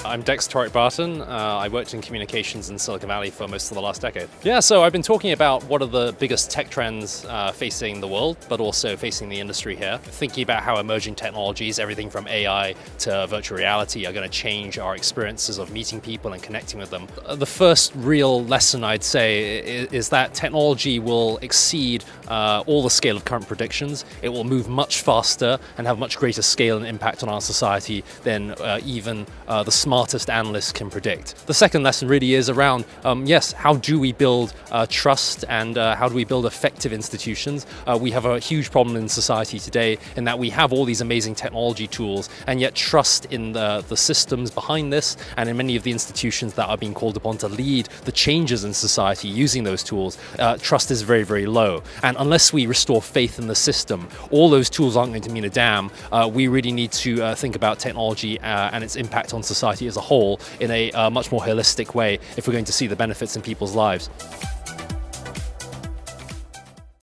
I'm Dex Torricke-Barton. I worked in communications in Silicon Valley for most of the last decade. Yeah, so I've been talking about what are the biggest tech trends facing the world, but also facing the industry here. Thinking about how emerging technologies, everything from AI to virtual reality, are going to change our experiences of meeting people and connecting with them. The first real lesson I'd say is that technology will exceed all the scale of current predictions. It will move much faster and have much greater scale and impact on our society than even the smartest analysts can predict. The second lesson really is around, yes, how do we build trust and how do we build effective institutions? We have a huge problem in society today in that we have all these amazing technology tools, and yet trust in the systems behind this and in many of the institutions that are being called upon to lead the changes in society using those tools, trust is very, very low. And unless we restore faith in the system, all those tools aren't going to mean a damn. We really need to think about technology and its impact on society as a whole in a much more holistic way if we're going to see the benefits in people's lives.